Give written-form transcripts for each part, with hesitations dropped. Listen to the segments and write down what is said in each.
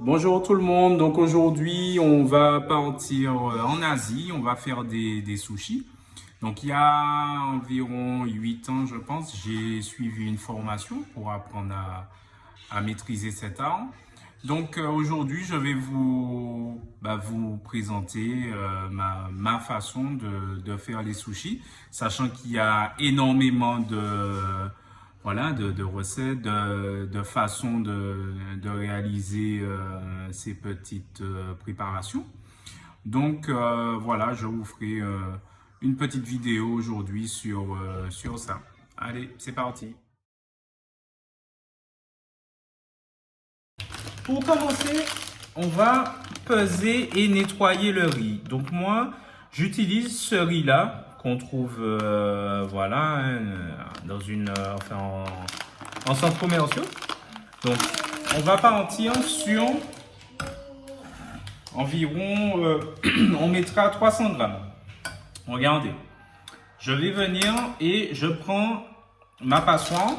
Bonjour tout le monde, donc aujourd'hui on va partir en Asie, on va faire des sushis. Donc il y a environ 8 ans je pense, j'ai suivi une formation pour apprendre à maîtriser cet art. Donc aujourd'hui je vais vous présenter ma façon de faire les sushis, sachant qu'il y a énormément de recettes, de façons de réaliser ces petites préparations. Donc voilà, je vous ferai une petite vidéo aujourd'hui sur ça. Allez, c'est parti. Pour commencer, on va peser et nettoyer le riz. Donc moi, j'utilise ce riz-là qu'on trouve dans en centre commercial. Donc, on va partir sur environ, on mettra 300 grammes. Regardez, je vais venir et je prends ma passoire.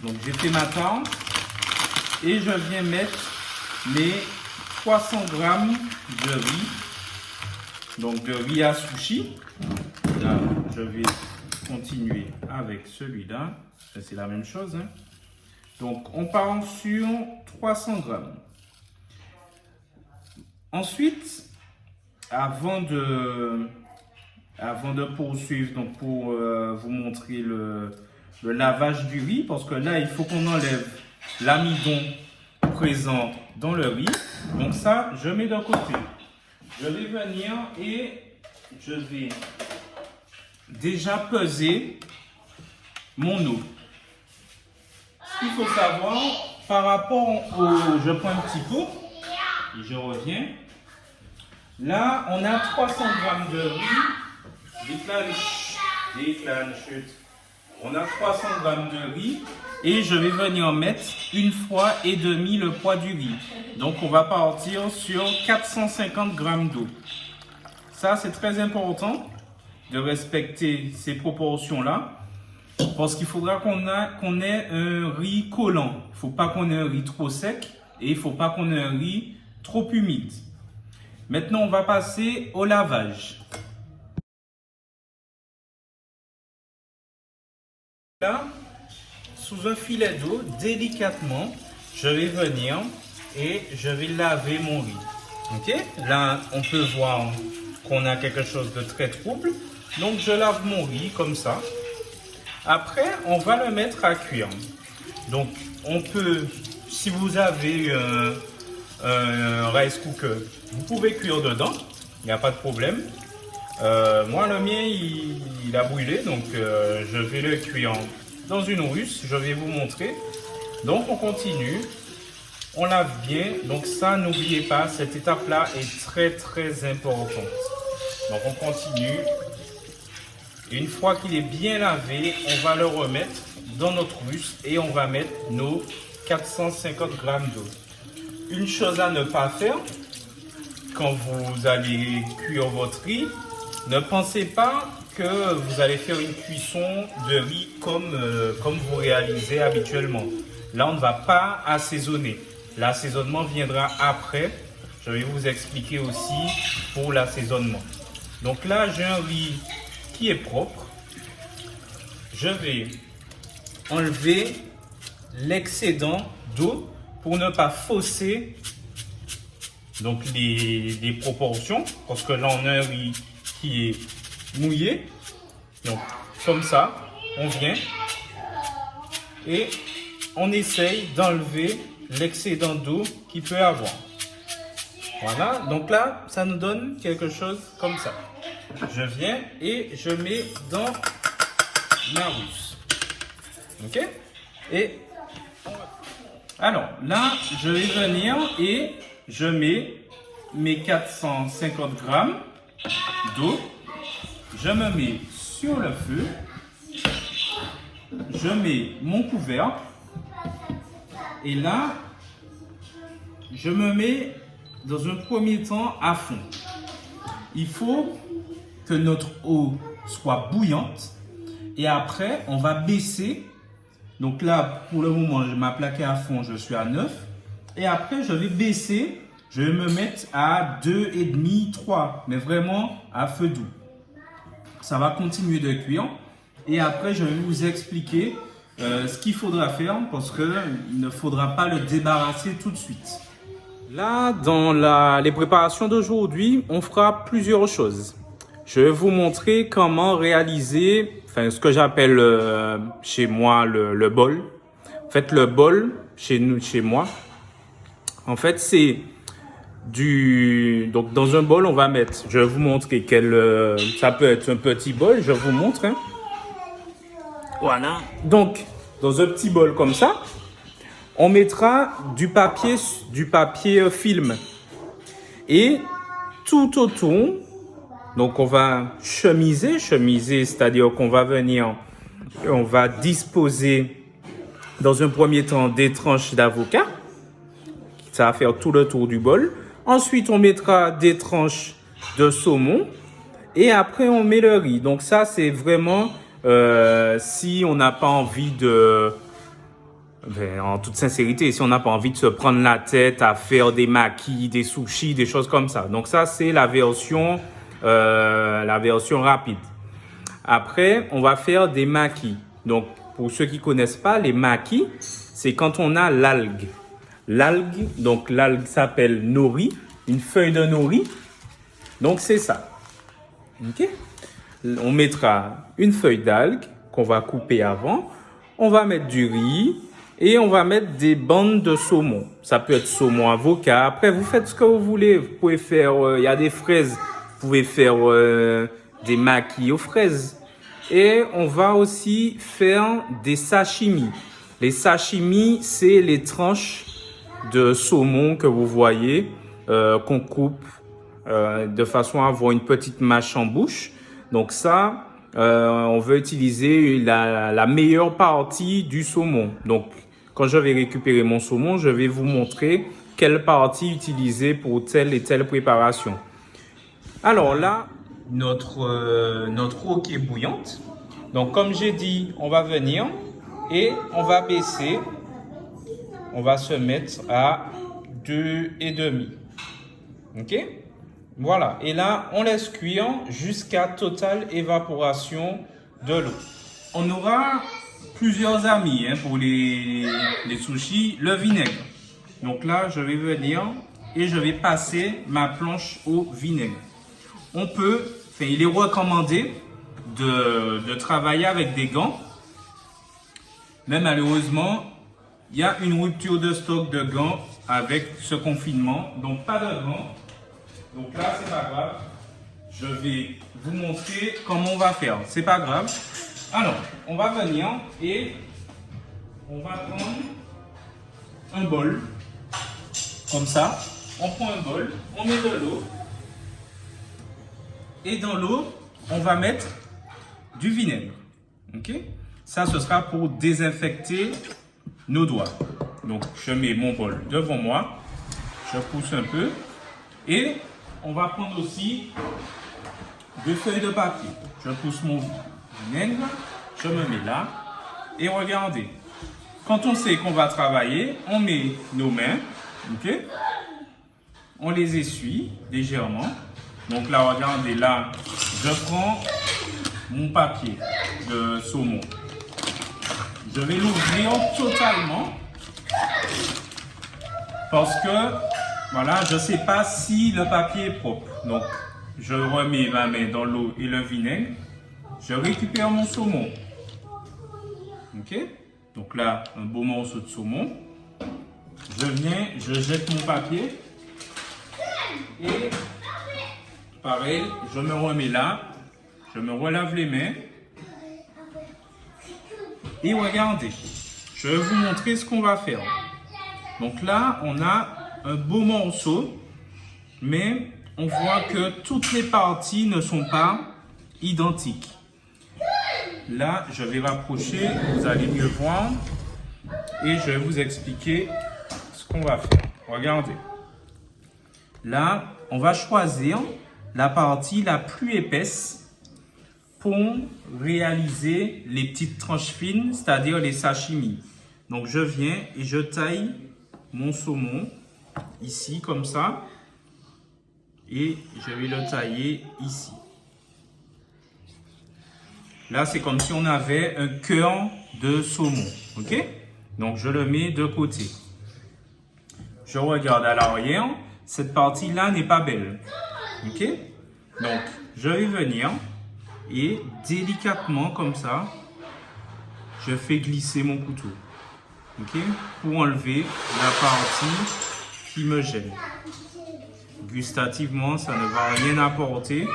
Donc, j'ai fait ma tarte et je viens mettre mes 300 grammes de riz. Donc, de riz à sushi. Là, je vais continuer avec celui-là. C'est la même chose. Hein. Donc, on part sur 300 grammes. Ensuite, avant de poursuivre, donc pour vous montrer le lavage du riz, parce que là, il faut qu'on enlève l'amidon présent dans le riz. Donc ça, je mets d'un côté. Je vais venir et je vais déjà peser mon eau. Ce qu'il faut savoir par rapport au... Je prends un petit pot et je reviens. Là, on a 300 grammes de riz. Déclane, chute. On a 300 grammes de riz et je vais venir mettre une fois et demi le poids du riz. Donc, on va partir sur 450 grammes d'eau. Ça, c'est très important de respecter ces proportions-là parce qu'il faudra qu'on ait un riz collant. Il ne faut pas qu'on ait un riz trop sec et il ne faut pas qu'on ait un riz trop humide. Maintenant, on va passer au lavage. Là, sous un filet d'eau, délicatement, je vais venir et je vais laver mon riz. Ok? Là, on peut voir qu'on a quelque chose de très trouble. Donc, je lave mon riz comme ça. Après, on va le mettre à cuire. Donc, on peut, si vous avez un rice cooker, vous pouvez cuire dedans. Il n'y a pas de problème. Moi, le mien, il a brûlé, donc je vais le cuire dans une russe. Je vais vous montrer. Donc, on continue. On lave bien. Donc, ça, n'oubliez pas, cette étape-là est très, très importante. Donc, on continue. Une fois qu'il est bien lavé, on va le remettre dans notre russe et on va mettre nos 450 grammes d'eau. Une chose à ne pas faire, quand vous allez cuire votre riz, ne pensez pas que vous allez faire une cuisson de riz comme vous réalisez habituellement. Là, on ne va pas assaisonner. L'assaisonnement viendra après. Je vais vous expliquer aussi pour l'assaisonnement. Donc là, j'ai un riz qui est propre. Je vais enlever l'excédent d'eau pour ne pas fausser donc les proportions, parce que là on a un riz qui est mouillé. Donc comme ça, on vient et on essaye d'enlever l'excédent d'eau qu'il peut avoir. Voilà, donc là, ça nous donne quelque chose comme ça. Je viens et je mets dans ma russe. Ok? Et alors là, je vais venir et je mets mes 450 grammes d'eau. Je me mets sur le feu. Je mets mon couvercle. Et là, je me mets dans un premier temps à fond. Il faut que notre eau soit bouillante et après on va baisser. Donc là, pour le moment, je m'ai plaqué à fond, je suis à 9. Et après, je vais baisser. Je vais me mettre à 2,5, 3. Mais vraiment à feu doux. Ça va continuer de cuire. Et après, je vais vous expliquer ce qu'il faudra faire parce qu'il ne faudra pas le débarrasser tout de suite. Là, dans les préparations d'aujourd'hui, on fera plusieurs choses. Je vais vous montrer comment réaliser, ce que j'appelle chez moi le bol. En fait, le bol, chez moi, en fait, c'est donc dans un bol, on va mettre, je vais vous montrer ça peut être un petit bol, je vous montre. Hein. Voilà. Donc, dans un petit bol comme ça, on mettra du papier film. Et tout autour, donc on va chemiser, c'est-à-dire qu'on va venir, on va disposer dans un premier temps des tranches d'avocat. Ça va faire tout le tour du bol. Ensuite, on mettra des tranches de saumon. Et après, on met le riz. Donc ça, c'est vraiment si on n'a pas envie de... en toute sincérité, si on n'a pas envie de se prendre la tête à faire des makis, des sushis, des choses comme ça. Donc ça, c'est la version rapide. Après, on va faire des makis. Donc, pour ceux qui connaissent pas, les makis, c'est quand on a l'algue. L'algue s'appelle nori, une feuille de nori. Donc, c'est ça. OK? On mettra une feuille d'algue qu'on va couper avant. On va mettre du riz et on va mettre des bandes de saumon. Ça peut être saumon avocat. Après, vous faites ce que vous voulez. Vous pouvez faire, il y a des fraises. Vous pouvez faire des makis aux fraises. Et on va aussi faire des sashimi. Les sashimi, c'est les tranches de saumon que vous voyez, qu'on coupe de façon à avoir une petite mâche en bouche. Donc ça, on veut utiliser la meilleure partie du saumon. Donc, quand je vais récupérer mon saumon, je vais vous montrer quelle partie utiliser pour telle et telle préparation. Alors là, notre eau qui est bouillante. Donc, comme j'ai dit, on va venir et on va baisser. On va se mettre à 2,5. OK? Voilà. Et là, on laisse cuire jusqu'à totale évaporation de l'eau. On aura plusieurs amis pour les sushis, le vinaigre. Donc là, je vais venir et je vais passer ma planche au vinaigre. Il est recommandé de travailler avec des gants. Mais malheureusement, il y a une rupture de stock de gants avec ce confinement. Donc, pas de gants. Donc là, c'est pas grave. Je vais vous montrer comment on va faire. C'est pas grave. Alors, on va venir et on va prendre un bol. Comme ça. On prend un bol, on met de l'eau. Et dans l'eau, on va mettre du vinaigre. OK? Ça, ce sera pour désinfecter nos doigts. Donc, je mets mon bol devant moi. Je pousse un peu. Et on va prendre aussi 2 feuilles de papier. Je pousse mon vinaigre. Je me mets là. Et regardez. Quand on sait qu'on va travailler, on met nos mains. OK? On les essuie légèrement. Donc là, regardez, là, je prends mon papier de saumon. Je vais l'ouvrir totalement parce que, voilà, je ne sais pas si le papier est propre. Donc, je remets ma main dans l'eau et le vinaigre. Je récupère mon saumon. OK? Donc là, un beau morceau de saumon. Je viens, je jette mon papier. Et pareil, je me remets là. Je me relave les mains. Et regardez, je vais vous montrer ce qu'on va faire. Donc là, on a un beau morceau, mais on voit que toutes les parties ne sont pas identiques. Là, je vais rapprocher, vous allez mieux voir, et je vais vous expliquer ce qu'on va faire. Regardez. Là, on va choisir la partie la plus épaisse pour réaliser les petites tranches fines, c'est-à-dire les sashimi. Donc, je viens et je taille mon saumon ici comme ça et je vais le tailler ici. Là, c'est comme si on avait un cœur de saumon, ok? Donc, je le mets de côté. Je regarde à l'arrière, cette partie-là n'est pas belle, ok? Donc, je vais venir et délicatement comme ça, je fais glisser mon couteau, ok? Pour enlever la partie qui me gêne. Gustativement, ça ne va rien apporter.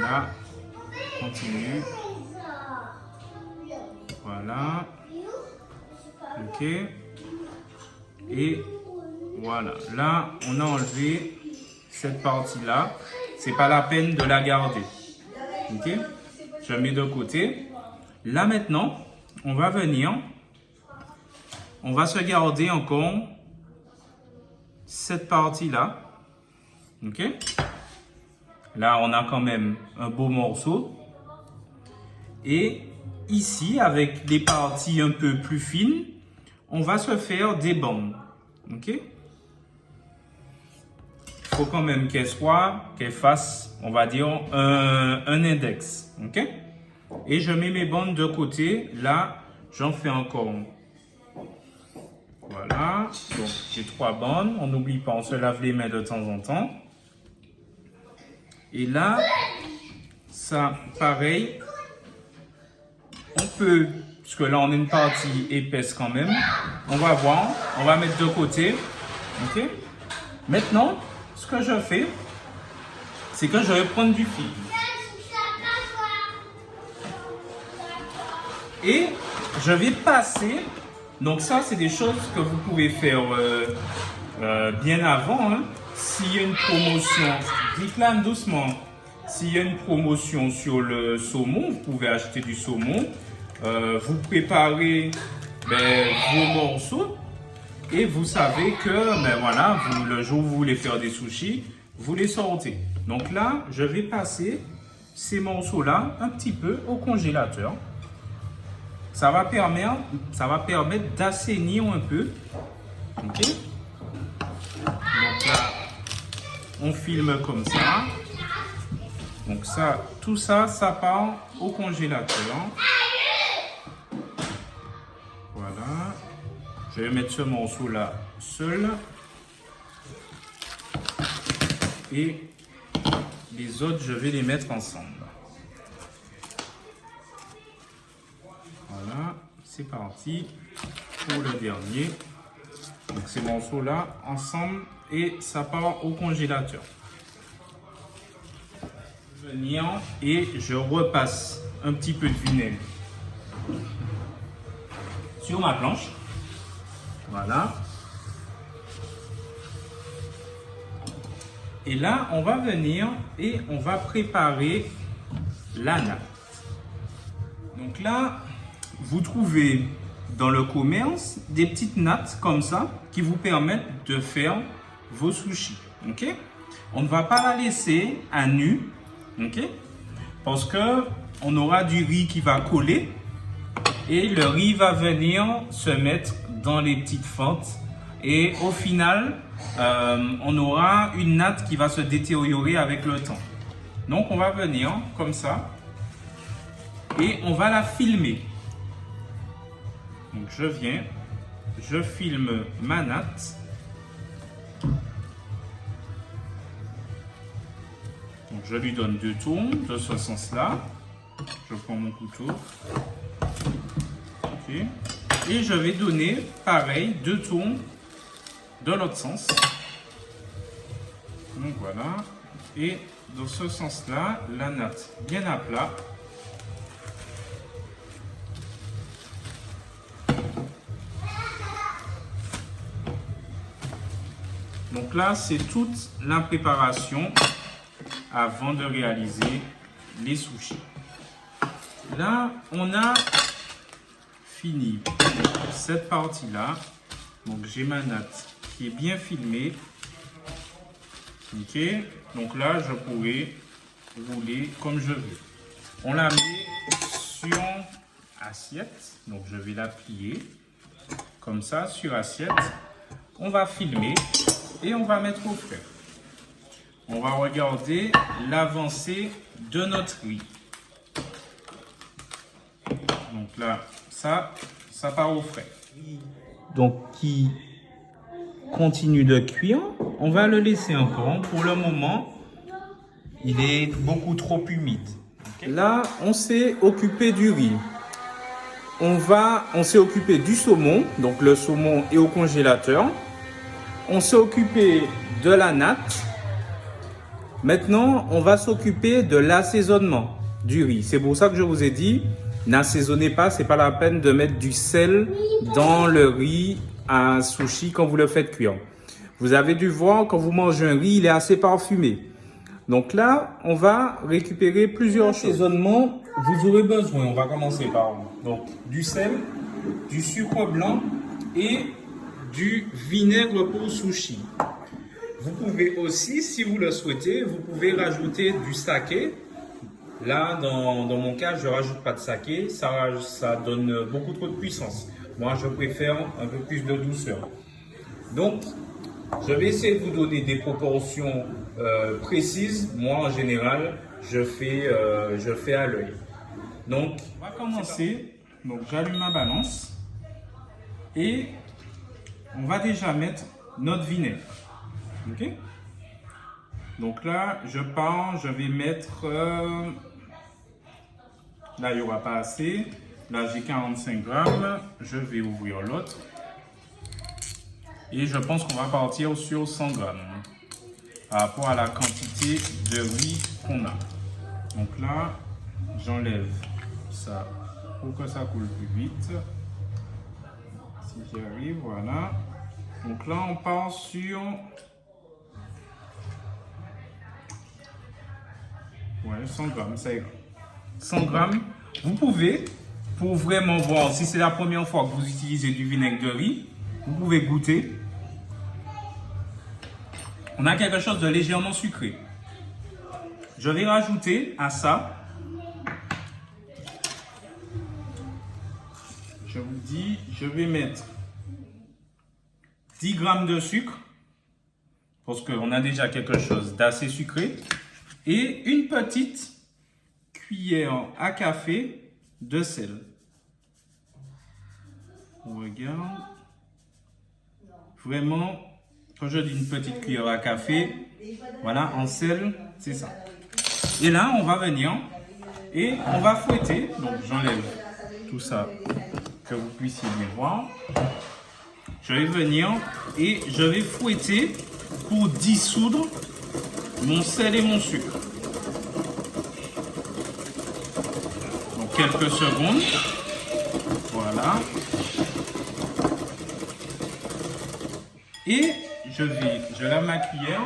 Là, continue. Voilà. Ok. Et voilà. Là, on a enlevé cette partie-là. C'est pas la peine de la garder. Ok. Je mets de côté. Là, maintenant, on va venir. On va se garder encore cette partie-là. Ok. Là, on a quand même un beau morceau. Et ici, avec les parties un peu plus fines, on va se faire des bandes. Ok? Il faut quand même qu'elle fasse, on va dire, un index. Ok? Et je mets mes bandes de côté. Là, j'en fais encore. Voilà. Donc, j'ai 3 bandes. On n'oublie pas, on se lave les mains de temps en temps. Et là, ça, pareil, on peut, parce que là, on a une partie épaisse quand même. On va voir, on va mettre de côté. Ok. Maintenant, ce que je fais, c'est que je vais prendre du fil. Et je vais passer. Donc ça, c'est des choses que vous pouvez faire bien avant. Hein. S'il y a une promotion, déclame doucement. S'il y a une promotion sur le saumon, vous pouvez acheter du saumon. Vous préparez vos morceaux et vous savez que voilà, le jour où vous voulez faire des sushis, vous les sortez. Donc là, je vais passer ces morceaux-là un petit peu au congélateur. Ça va permettre d'assainir un peu. Ok. Donc là, on filme comme ça. Donc ça, tout ça, ça part au congélateur. Voilà. Je vais mettre ce morceau-là seul. Et les autres, je vais les mettre ensemble. Voilà, c'est parti pour le dernier. Donc ces morceaux-là ensemble et ça part au congélateur. Venir et je repasse un petit peu de vinaigre sur ma planche. Voilà. Et là, on va venir et on va préparer la natte. Donc là, vous trouvez dans le commerce des petites nattes comme ça qui vous permettent de faire vos sushis. Ok? On ne va pas la laisser à nu. Ok? Parce que on aura du riz qui va coller et le riz va venir se mettre dans les petites fentes et au final on aura une natte qui va se détériorer avec le temps. Donc on va venir comme ça et on va la filmer. Donc je viens, je filme ma natte. Donc je lui donne 2 tours de ce sens-là. Je prends mon couteau. Okay. Et je vais donner, pareil, 2 tours de l'autre sens. Donc voilà. Et dans ce sens-là, la natte bien à plat. Donc là, c'est toute la préparation avant de réaliser les sushis. Là, on a fini cette partie-là. Donc, j'ai ma natte qui est bien filmée. Ok. Donc là, je pourrais rouler comme je veux. On la met sur assiette. Donc, je vais la plier. comme ça, sur assiette. On va filmer et on va mettre au frais. On va regarder l'avancée de notre riz. Donc là, ça part au frais. Donc, qui continue de cuire, on va le laisser encore. Pour le moment, il est beaucoup trop humide. Okay. Là, on s'est occupé du riz. On s'est occupé du saumon. Donc, le saumon est au congélateur. On s'est occupé de la natte. Maintenant, on va s'occuper de l'assaisonnement du riz. C'est pour ça que je vous ai dit, n'assaisonnez pas, c'est pas la peine de mettre du sel dans le riz à sushi quand vous le faites cuire. Vous avez dû voir, quand vous mangez un riz, il est assez parfumé. Donc là, on va récupérer plusieurs choses. L'assaisonnement, vous aurez besoin, on va commencer par donc, du sel, du sucre blanc et du vinaigre pour sushi. Vous pouvez aussi, si vous le souhaitez, vous pouvez rajouter du saké. Là, dans mon cas, je ne rajoute pas de saké, ça donne beaucoup trop de puissance. Moi, je préfère un peu plus de douceur. Donc, je vais essayer de vous donner des proportions précises. Moi, en général, je fais à l'œil. Donc, on va commencer. Donc, j'allume ma balance et on va déjà mettre notre vinaigre. Ok? Donc là, je vais mettre... là, il n'y aura pas assez. Là, j'ai 45 grammes. Je vais ouvrir l'autre. Et je pense qu'on va partir sur 100 grammes. Par rapport à la quantité de riz qu'on a. Donc là, j'enlève ça pour que ça coule plus vite. Si j'y arrive, voilà. Donc là, on part sur... Ouais, 100 grammes, ça ira. 100 grammes. Vous pouvez, pour vraiment voir si c'est la première fois que vous utilisez du vinaigre de riz, vous pouvez goûter. On a quelque chose de légèrement sucré. Je vais rajouter à ça, je vous dis, je vais mettre 10 grammes de sucre, parce qu'on a déjà quelque chose d'assez sucré, et une petite cuillère à café de sel. On regarde. Vraiment, quand je dis une petite cuillère à café, voilà, en sel, c'est ça. Et là, on va venir et on va fouetter. Donc, j'enlève tout ça, que vous puissiez bien voir. Je vais venir et je vais fouetter pour dissoudre mon sel et mon sucre. Donc, quelques secondes. Voilà. Et je lave ma cuillère.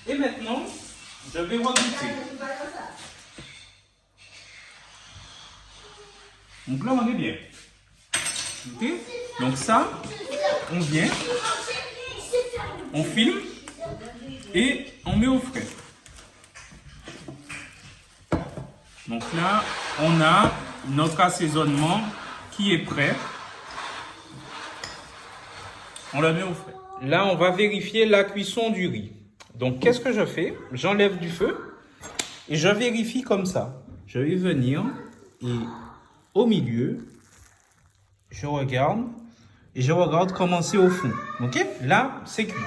Et maintenant, je vais regoûter. Donc là, on est bien. Ok? Donc ça, on vient, on filme et on met au frais. Donc là, on a notre assaisonnement qui est prêt. On le met au frais. Là, on va vérifier la cuisson du riz. Donc, qu'est-ce que je fais? J'enlève du feu et je vérifie comme ça. Je vais venir et au milieu, je regarde et je regarde comment c'est au fond. Ok? Là, c'est cuit.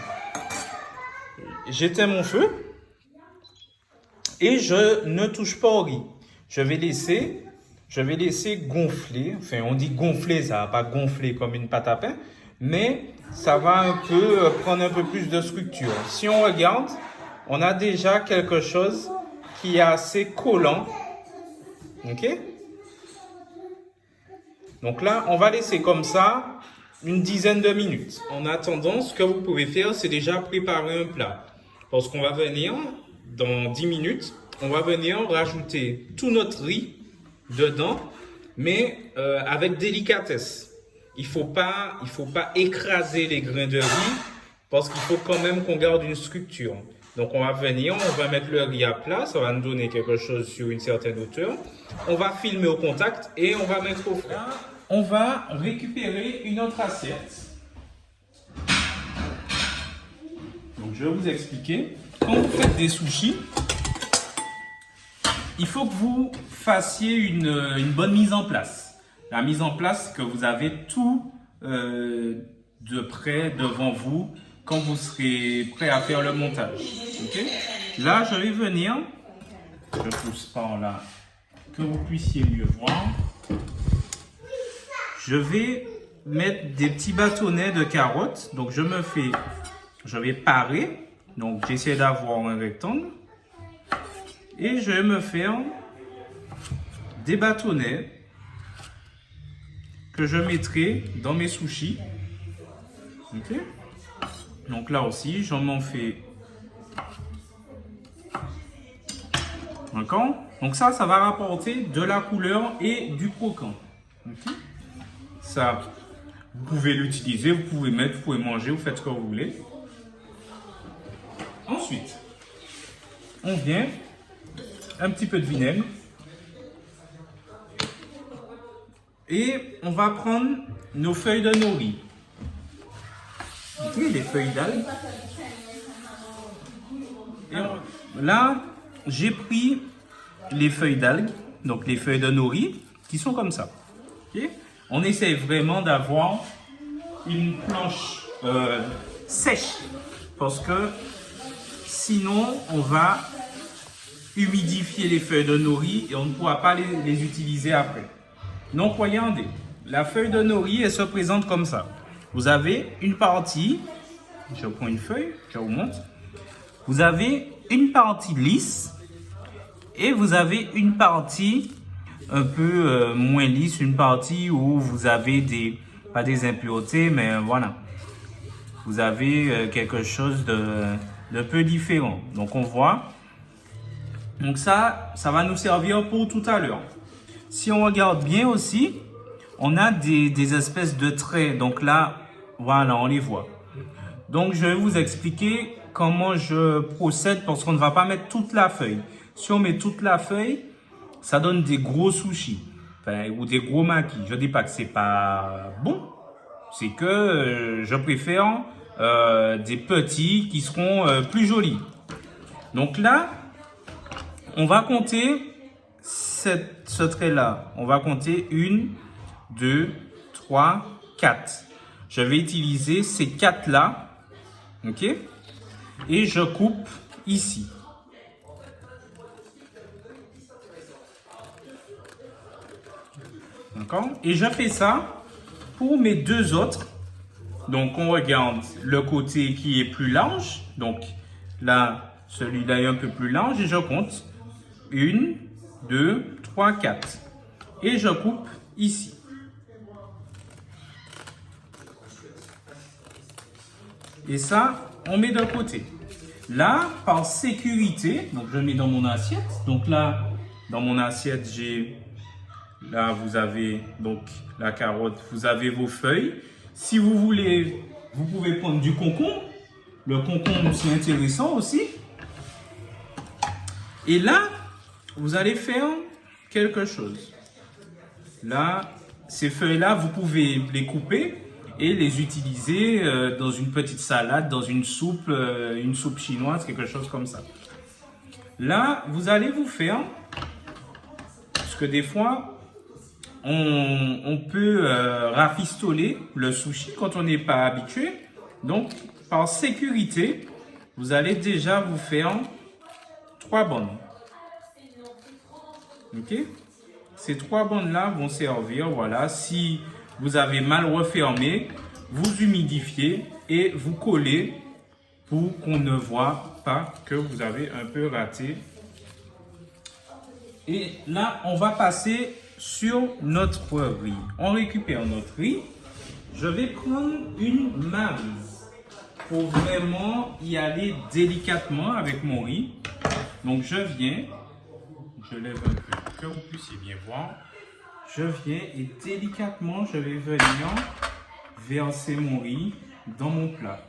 J'éteins mon feu et je ne touche pas au riz. Je vais laisser gonfler. Enfin, on dit gonfler, ça va pas gonfler comme une pâte à pain, mais ça va un peu prendre un peu plus de structure. Si on regarde, on a déjà quelque chose qui est assez collant. Ok? Donc là, on va laisser comme ça une dizaine de minutes. En attendant, ce que vous pouvez faire, c'est déjà préparer un plat. Parce qu'on va venir, dans 10 minutes, on va venir rajouter tout notre riz dedans, mais avec délicatesse. Il faut pas écraser les grains de riz parce qu'il faut quand même qu'on garde une structure. Donc on va venir, on va mettre le riz à plat, ça va nous donner quelque chose sur une certaine hauteur. On va filmer au contact et on va mettre au frais. On va récupérer une autre assiette. Donc je vais vous expliquer. Quand vous faites des sushis, il faut que vous fassiez une bonne mise en place. La mise en place, que vous avez tout de près devant vous quand vous serez prêt à faire le montage. Okay? Là, je vais venir, je pousse par là, que vous puissiez mieux voir. Je vais mettre des petits bâtonnets de carottes. Donc, je vais parer. Donc, j'essaie d'avoir un rectangle. Et je vais me faire des bâtonnets que je mettrai dans mes sushis. Ok? Donc là aussi, j'en m'en fais. D'accord? Donc ça va rapporter de la couleur et du croquant. Okay? Ça, vous pouvez l'utiliser, vous pouvez mettre, vous pouvez manger, vous faites ce que vous voulez. Ensuite, on vient un petit peu de vinaigre. Et on va prendre nos feuilles de nori. Okay, les feuilles d'algues. Là, j'ai pris les feuilles d'algues, donc les feuilles de nori, qui sont comme ça. Okay? On essaye vraiment d'avoir une planche sèche, parce que sinon, on va humidifier les feuilles de nori et on ne pourra pas les utiliser après. Donc, regardez, la feuille de nori, elle se présente comme ça. Vous avez une partie, je prends une feuille, je vous montre. Vous avez une partie lisse et vous avez une partie un peu moins lisse, une partie où vous avez pas des impuretés, mais voilà. Vous avez quelque chose de peu différent. Donc, on voit. Donc, ça va nous servir pour tout à l'heure. Si on regarde bien aussi, on a des espèces de traits. Donc là, voilà, on les voit. Donc, je vais vous expliquer comment je procède parce qu'on ne va pas mettre toute la feuille. Si on met toute la feuille, ça donne des gros sushis ou des gros makis. Je ne dis pas que c'est pas bon. C'est que je préfère des petits qui seront plus jolis. Donc là, on va compter ce trait-là. On va compter 1, 2, 3, 4. Je vais utiliser ces 4-là. OK? Et je coupe ici. D'accord? Et je fais ça pour mes deux autres. Donc, on regarde le côté qui est plus large. Donc, là, celui-là est un peu plus large. Et je compte 1, 2, 3, 4. Et je coupe ici. Et ça, on met de côté. Là, par sécurité, donc je mets dans mon assiette. Donc là, dans mon assiette, là, vous avez donc la carotte, vous avez vos feuilles. Si vous voulez, vous pouvez prendre du concombre. Le concombre, c'est intéressant aussi. Et là, vous allez faire quelque chose. Là, ces feuilles-là, vous pouvez les couper et les utiliser dans une petite salade, dans une soupe chinoise, quelque chose comme ça. Là, vous allez vous faire, parce que des fois, on peut rafistoler le sushi quand on n'est pas habitué. Donc, par sécurité, vous allez déjà vous faire 3 bandes. Ok? Ces 3 bandes-là vont servir, voilà, si vous avez mal refermé, vous humidifiez et vous collez pour qu'on ne voit pas que vous avez un peu raté. Et là, on va passer sur notre riz. On récupère notre riz. Je vais prendre une maryse pour vraiment y aller délicatement avec mon riz. Donc, je viens, je lève un peu pour que vous puissiez bien voir. Je viens et délicatement, je vais venir verser mon riz dans mon plat.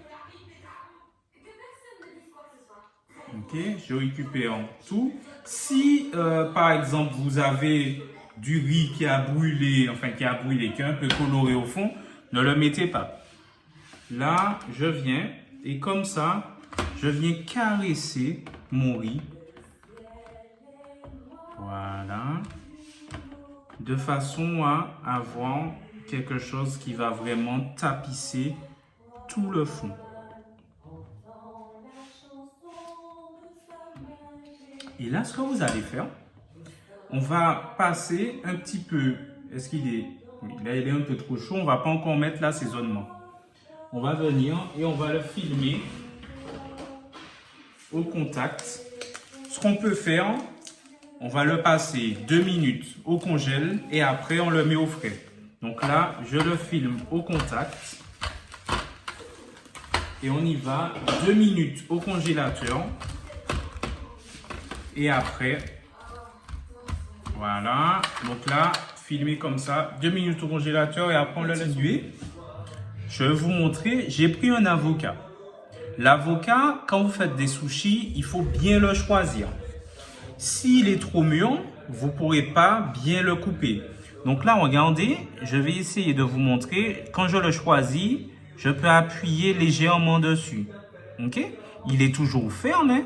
Ok, je récupère tout. Si par exemple vous avez du riz qui a brûlé, qui est un peu coloré au fond, ne le mettez pas. Là, je viens et comme ça, je viens caresser mon riz. Voilà. De façon à avoir quelque chose qui va vraiment tapisser tout le fond. Et là, ce que vous allez faire, on va passer un petit peu. Est-ce qu'il est... Oui, là, il est un peu trop chaud. On ne va pas encore mettre l'assaisonnement. On va venir et on va le filmer au contact. Ce qu'on peut faire, on va le passer 2 minutes au congèle et après, on le met au frais. Donc là, je le filme au contact. Et on y va 2 minutes au congélateur. Et après, voilà. Donc là, filmé comme ça, 2 minutes au congélateur et après on le laisse cuire. Je vais vous montrer, j'ai pris un avocat. L'avocat, quand vous faites des sushis, il faut bien le choisir. S'il est trop mûr, vous ne pourrez pas bien le couper. Donc là, regardez, je vais essayer de vous montrer. Quand je le choisis, je peux appuyer légèrement dessus. Ok? Il est toujours ferme. Hein?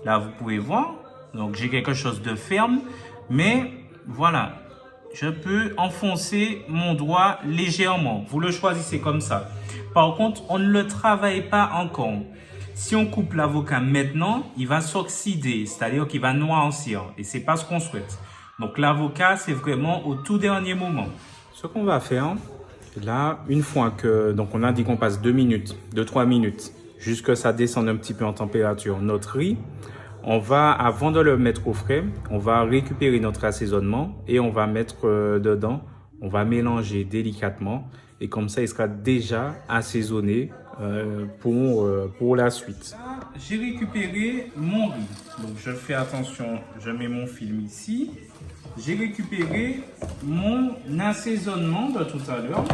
Là, vous pouvez voir. Donc, j'ai quelque chose de ferme. Mais voilà, je peux enfoncer mon doigt légèrement. Vous le choisissez comme ça. Par contre, on ne le travaille pas encore. Si on coupe l'avocat maintenant, il va s'oxyder, c'est-à-dire qu'il va noircir. Et ce n'est pas ce qu'on souhaite. Donc, l'avocat, c'est vraiment au tout dernier moment. Ce qu'on va faire, là, une fois que... Donc, on a dit qu'on passe 2 minutes, 2-3 minutes, jusqu'à ce que ça descende un petit peu en température. Notre riz, on va, avant de le mettre au frais, on va récupérer notre assaisonnement et on va mettre dedans. On va mélanger délicatement et comme ça, il sera déjà assaisonné pour la suite. J'ai récupéré mon riz. Donc, je fais attention, je mets mon film ici. J'ai récupéré mon assaisonnement de tout à l'heure.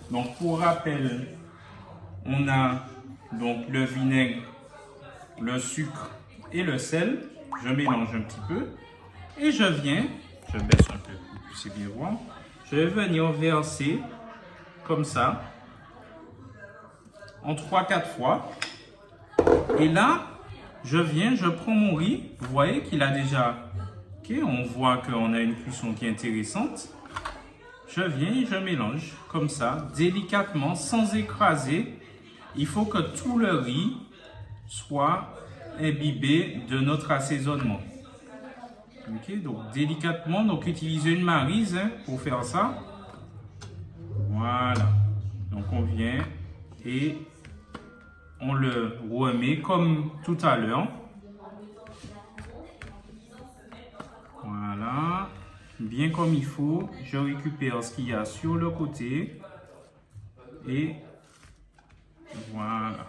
Donc, pour rappel, on a donc le vinaigre, le sucre et le sel. Je mélange un petit peu et je viens, je baisse un peu pour que vous puissiez bien voir. Je vais venir verser comme ça en 3-4 fois. Et là, je viens, je prends mon riz. Vous voyez qu'il a déjà... Ok, on voit qu'on a une cuisson qui est intéressante. Je viens et je mélange comme ça, délicatement, sans écraser. Il faut que tout le riz soit imbibé de notre assaisonnement. Ok, donc délicatement, donc utilisez une maryse pour faire ça. Voilà. Donc on vient et on le remet comme tout à l'heure. Voilà. Bien comme il faut. Je récupère ce qu'il y a sur le côté. Et voilà.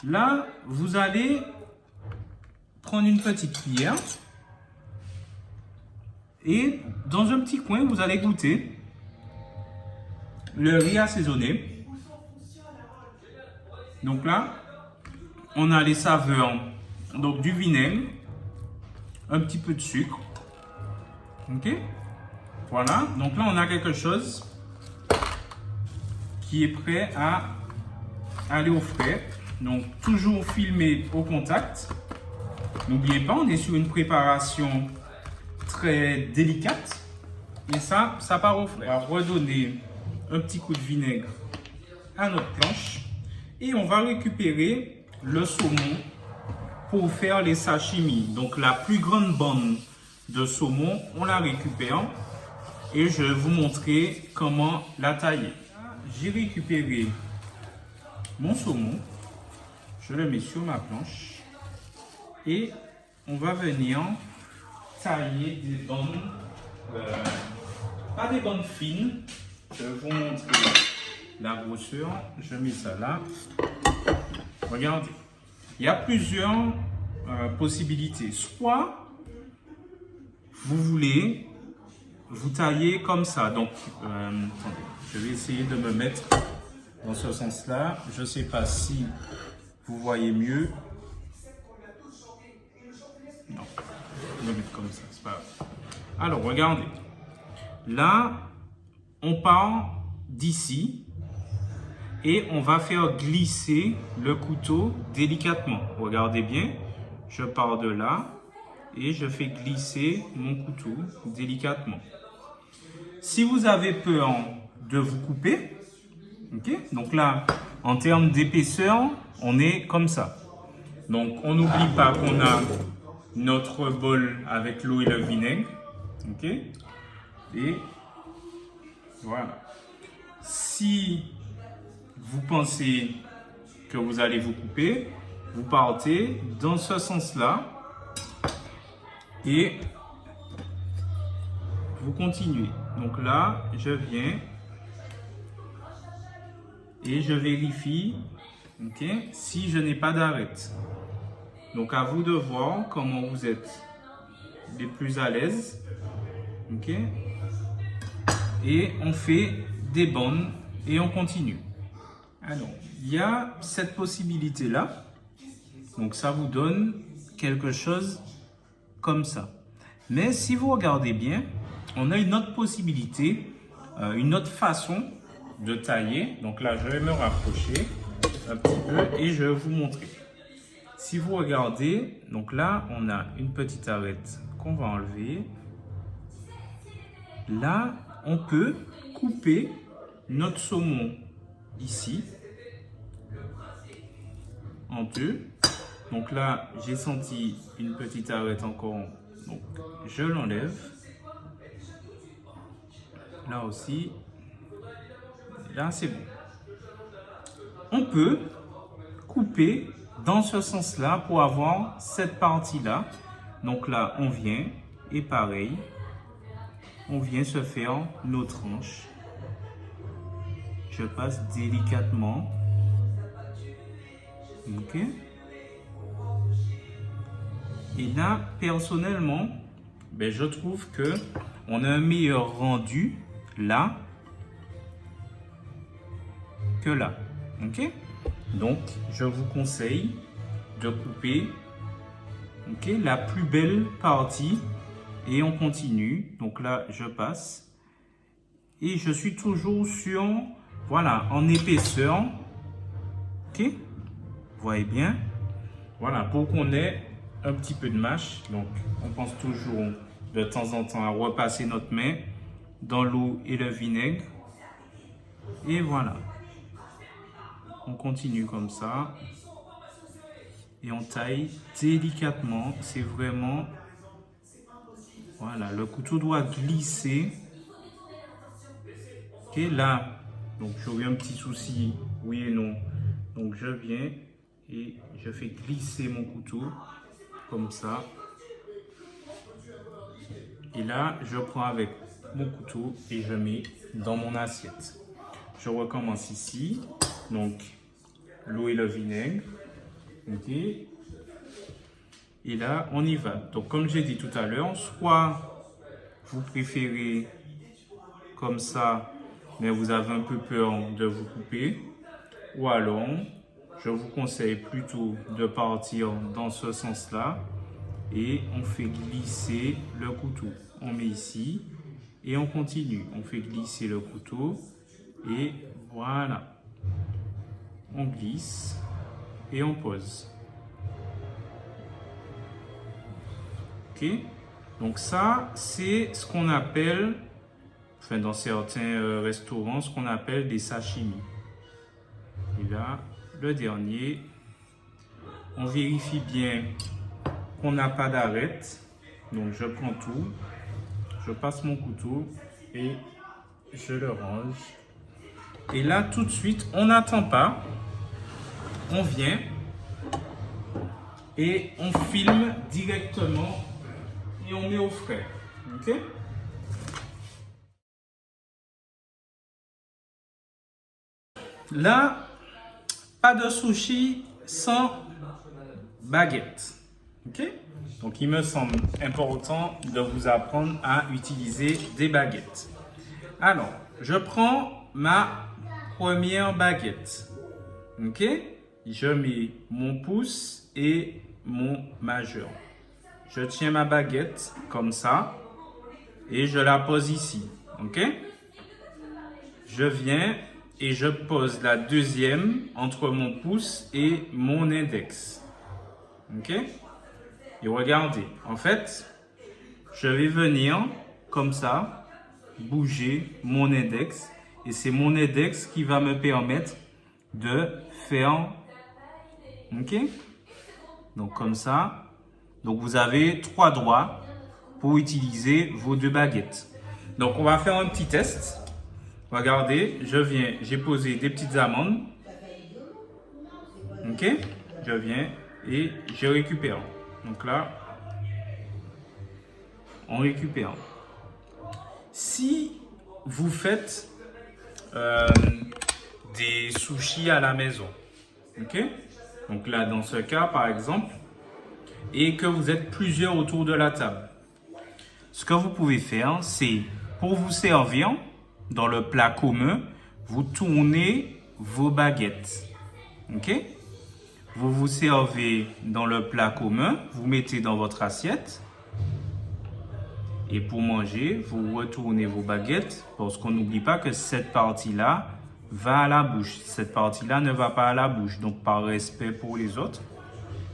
Là, vous allez prendre une petite cuillère. Et dans un petit coin, vous allez goûter le riz assaisonné. Donc là, on a les saveurs donc du vinaigre, un petit peu de sucre. Ok? Voilà. Donc là, on a quelque chose qui est prêt à aller au frais. Donc toujours filmé au contact. N'oubliez pas, on est sur une préparation très délicate. Et ça part au frais. On va redonner un petit coup de vinaigre à notre planche. Et on va récupérer le saumon pour faire les sashimi. Donc la plus grande bande de saumon, on la récupère. Et je vais vous montrer comment la tailler. J'ai récupéré mon saumon. Je le mets sur ma planche. Et on va venir tailler des bandes, pas des bandes fines. Je vais vous montrer la grosseur. Je mets ça là. Regardez, il y a plusieurs possibilités. Soit vous voulez vous tailler comme ça. Donc, attendez, je vais essayer de me mettre dans ce sens-là. Je ne sais pas si vous voyez mieux. Non, on va le mettre comme ça, c'est pas grave. Alors, regardez. Là, on part d'ici et on va faire glisser le couteau délicatement. Regardez bien, je pars de là et je fais glisser mon couteau délicatement. Si vous avez peur de vous couper, okay, donc là, en termes d'épaisseur, on est comme ça. Donc, on n'oublie pas qu'on a notre bol avec l'eau et le vinaigre. Ok? Et voilà. Si vous pensez que vous allez vous couper, vous partez dans ce sens-là et vous continuez. Donc là, je viens et je vérifie, okay, si je n'ai pas d'arête. Donc à vous de voir comment vous êtes les plus à l'aise. Ok? Et on fait des bandes et on continue. Alors, il y a cette possibilité-là. Donc ça vous donne quelque chose comme ça. Mais si vous regardez bien, on a une autre possibilité, une autre façon de tailler. Donc là, je vais me rapprocher un petit peu et je vais vous montrer. Si vous regardez, donc là, on a une petite arête qu'on va enlever. Là, on peut couper notre saumon ici en deux. Donc là, j'ai senti une petite arête encore. Donc, je l'enlève. Là aussi. Là, c'est bon. On peut couper dans ce sens-là pour avoir cette partie-là. Donc là, on vient et pareil, on vient se faire nos tranches. Je passe délicatement. Ok. Et là, personnellement, ben, je trouve que on a un meilleur rendu là que là. Ok. Donc, je vous conseille de couper, okay, la plus belle partie et on continue. Donc là, je passe et je suis toujours sur, voilà, en épaisseur. Ok, vous voyez bien. Voilà, pour qu'on ait un petit peu de mâche. Donc, on pense toujours de temps en temps à repasser notre main dans l'eau et le vinaigre. Et voilà. On continue comme ça. Et on taille délicatement. C'est vraiment... Voilà, le couteau doit glisser. Ok, là, donc j'aurais un petit souci, oui et non. Donc je viens et je fais glisser mon couteau comme ça. Et là, je prends avec mon couteau et je mets dans mon assiette. Je recommence ici. Donc, l'eau et le vinaigre. Ok. Et là, on y va. Donc, comme j'ai dit tout à l'heure, soit vous préférez comme ça, mais vous avez un peu peur de vous couper, ou alors, je vous conseille plutôt de partir dans ce sens-là et on fait glisser le couteau. On met ici et on continue. On fait glisser le couteau et voilà. On glisse et on pose. Ok, donc ça, c'est ce qu'on appelle, enfin dans certains restaurants, ce qu'on appelle des sashimi. Et là, le dernier, on vérifie bien qu'on n'a pas d'arête. Donc je prends tout, je passe mon couteau et je le range. Et là, tout de suite, on n'attend pas, on vient et on filme directement. Et on met au frais. Ok? Là, pas de sushi sans baguette. Ok? Donc, il me semble important de vous apprendre à utiliser des baguettes. Alors, je prends ma première baguette. Ok? Je mets mon pouce et mon majeur. je tiens ma baguette comme ça et je la pose ici. Ok? Je viens et je pose la deuxième entre mon pouce et mon index. Ok? Et regardez, en fait, je vais venir comme ça, bouger mon index. Et c'est mon index qui va me permettre de faire. Ok? Donc comme ça. Donc vous avez 3 doigts pour utiliser vos 2 baguettes. Donc on va faire un petit test. Regardez, je viens, j'ai posé des petites amandes. Ok? Je viens et je récupère. Donc là, on récupère. Si vous faites des sushis à la maison, ok? Donc là, dans ce cas, par exemple, et que vous êtes plusieurs autour de la table, ce que vous pouvez faire, c'est pour vous servir dans le plat commun, vous tournez vos baguettes, ok? Vous vous servez dans le plat commun, vous mettez dans votre assiette. Et pour manger, vous retournez vos baguettes parce qu'on n'oublie pas que cette partie-là va à la bouche. Cette partie-là ne va pas à la bouche. Donc, par respect pour les autres,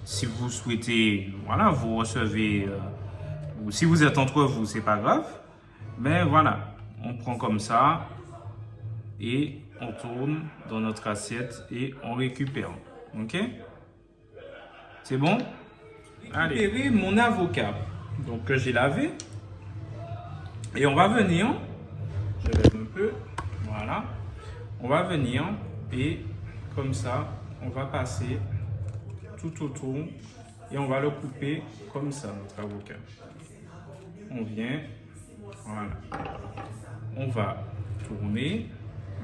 si vous souhaitez, voilà, vous recevez, ou si vous êtes entre vous, c'est pas grave. Mais voilà, on prend comme ça et on tourne dans notre assiette et on récupère. Ok? C'est bon? Allez, récupérer mon avocat. Donc, que j'ai lavé. Et on va venir, je lève un peu, voilà. On va venir et comme ça, on va passer tout autour et on va le couper comme ça, notre avocat. On vient, voilà. On va tourner,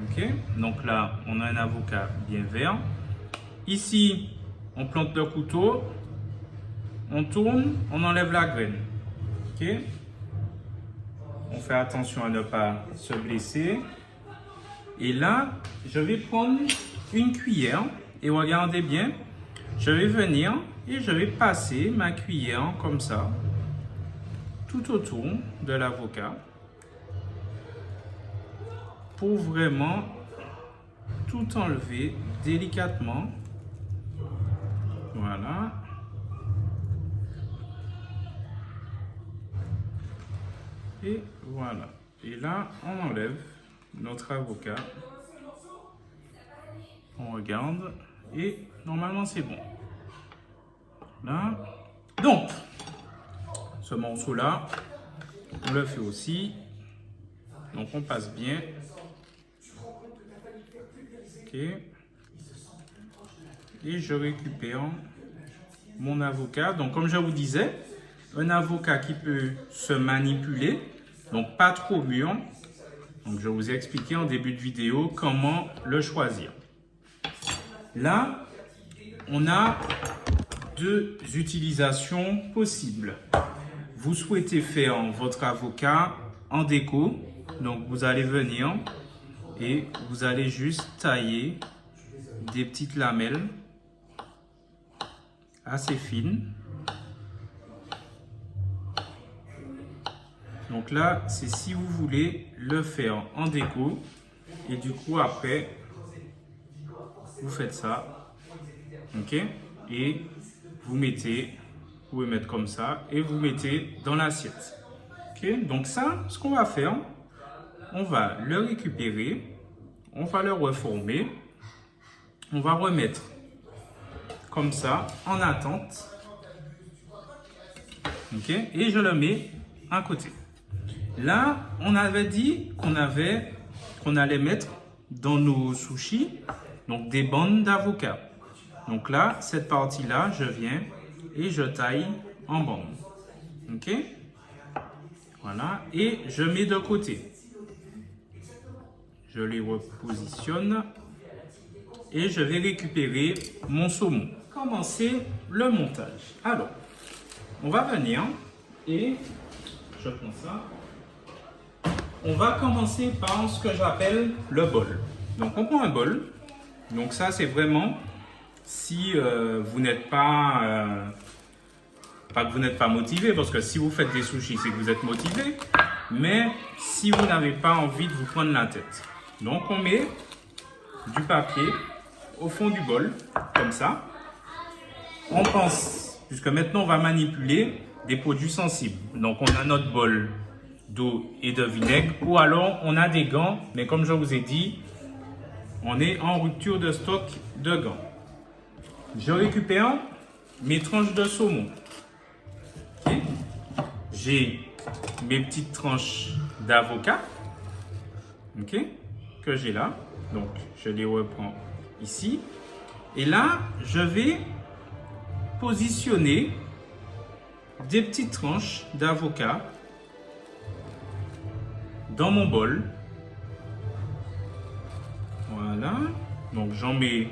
ok. Donc là, on a un avocat bien vert. Ici, on plante le couteau, on tourne, on enlève la graine, ok. On fait attention à ne pas se blesser. Et là, je vais prendre une cuillère. Et regardez bien, je vais venir et je vais passer ma cuillère comme ça, tout autour de l'avocat, pour vraiment tout enlever délicatement. Voilà. Et voilà. Et là, on enlève notre avocat. On regarde. Et normalement, c'est bon. Là. Donc, ce morceau-là, on le fait aussi. Donc, on passe bien. Ok. Et je récupère mon avocat. Donc, comme je vous disais, un avocat qui peut se manipuler, donc pas trop mûr. Donc je vous ai expliqué en début de vidéo comment le choisir. Là, on a 2 utilisations possibles. Vous souhaitez faire votre avocat en déco, donc vous allez venir et vous allez juste tailler des petites lamelles assez fines. Donc là, c'est si vous voulez le faire en déco. Et du coup, après, vous faites ça. Ok? Et vous mettez, vous pouvez mettre comme ça. Et vous mettez dans l'assiette. Ok? Donc ça, ce qu'on va faire, on va le récupérer. On va le reformer. On va remettre comme ça, en attente. Ok? Et je le mets à côté. Là, on avait dit qu'on allait mettre dans nos sushis donc des bandes d'avocat. Donc là, cette partie-là, je viens et je taille en bandes. Ok? Voilà. Et je mets de côté. Je les repositionne et je vais récupérer mon saumon. Commencer le montage. Alors, on va venir et je prends ça. On va commencer par ce que j'appelle le bol. Donc, on prend un bol. Donc, ça, c'est vraiment si vous n'êtes pas Pas que vous n'êtes pas motivé, parce que si vous faites des sushis, c'est que vous êtes motivé. Mais si vous n'avez pas envie de vous prendre la tête. Donc, on met du papier au fond du bol, comme ça. On pense, puisque maintenant, on va manipuler des produits sensibles. Donc, on a notre bol d'eau et de vinaigre. Ou alors, on a des gants. Mais comme je vous ai dit, on est en rupture de stock de gants. Je récupère mes tranches de saumon. Okay. J'ai mes petites tranches d'avocat, okay, que j'ai là. Donc, je les reprends ici. Et là, je vais positionner des petites tranches d'avocat dans mon bol. Voilà. Donc, j'en mets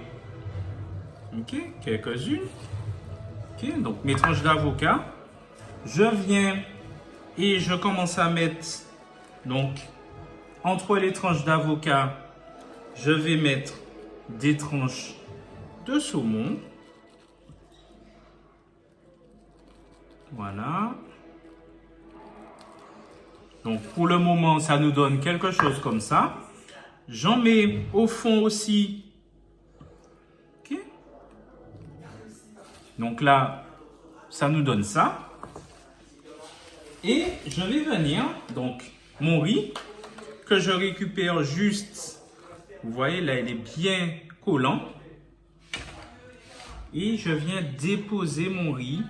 quelques-unes. Donc, mes tranches d'avocat. Je viens et je commence à mettre, donc, entre les tranches d'avocat, je vais mettre des tranches de saumon. Voilà. Donc, pour le moment, ça nous donne quelque chose comme ça. J'en mets au fond aussi. Ok. Donc là, ça nous donne ça. Et je vais venir, donc, mon riz, que je récupère juste, vous voyez, là, il est bien collant. Et je viens déposer mon riz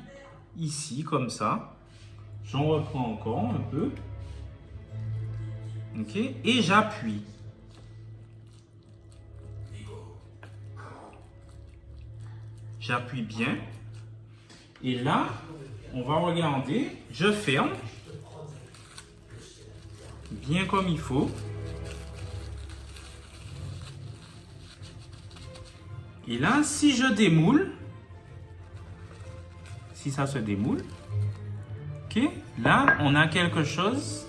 ici, comme ça. J'en reprends encore un peu. Ok, et j'appuie. J'appuie bien. Et là, on va regarder. Je ferme. Bien comme il faut. Et là, si je démoule, si ça se démoule, ok, là, on a quelque chose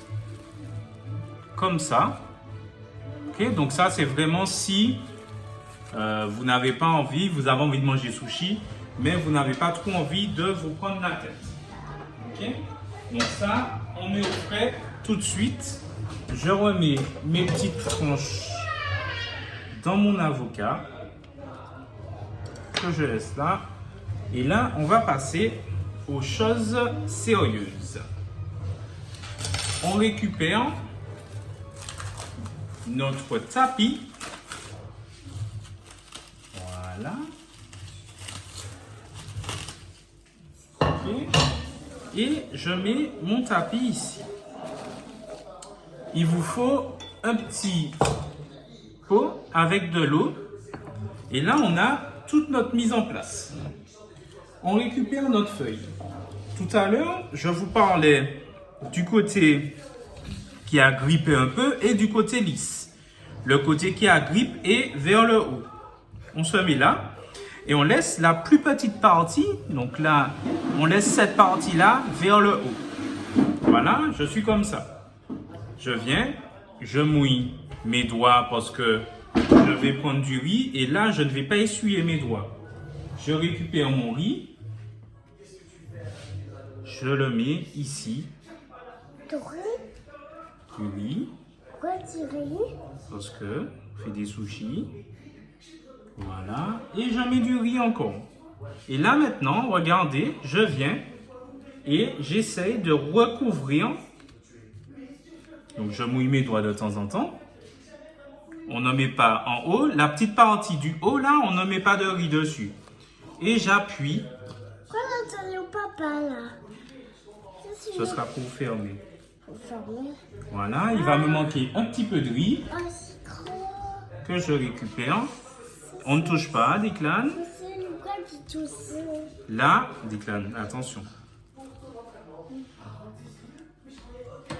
comme ça. Ok, donc ça, c'est vraiment si vous n'avez pas envie, vous avez envie de manger sushi, mais vous n'avez pas trop envie de vous prendre la tête. Ok, donc ça, on met au frais tout de suite. Je remets mes petites tranches dans mon avocat que je laisse là. Et là, on va passer aux choses sérieuses. On récupère notre tapis. Voilà. Okay. Et je mets mon tapis ici. Il vous faut un petit pot avec de l'eau. Et là, on a toute notre mise en place. On récupère notre feuille. Tout à l'heure, je vous parlais du côté qui a grippé un peu et du côté lisse. Le côté qui a grippe est vers le haut. On se met là et on laisse la plus petite partie. Donc là, on laisse cette partie-là vers le haut. Voilà, je suis comme ça. Je viens, je mouille mes doigts parce que je vais prendre du riz et là, je ne vais pas essuyer mes doigts. Je récupère mon riz. Je le mets ici. Du riz. Pourquoi du riz? Parce que je fais des sushis. Voilà. Et je mets du riz encore. Et là maintenant, regardez, je viens et j'essaye de recouvrir. Donc je mouille mes doigts de temps en temps. On ne met pas en haut. La petite partie du haut là, on ne met pas de riz dessus. Et j'appuie. Pourquoi l'entend papa là? Ce sera pour fermer. Pour fermer. Voilà, il va me manquer un petit peu de riz Oh, c'est trop. que je récupère. On ne touche pas, Declan. C'est quoi qui tousse? Là, Declan, attention.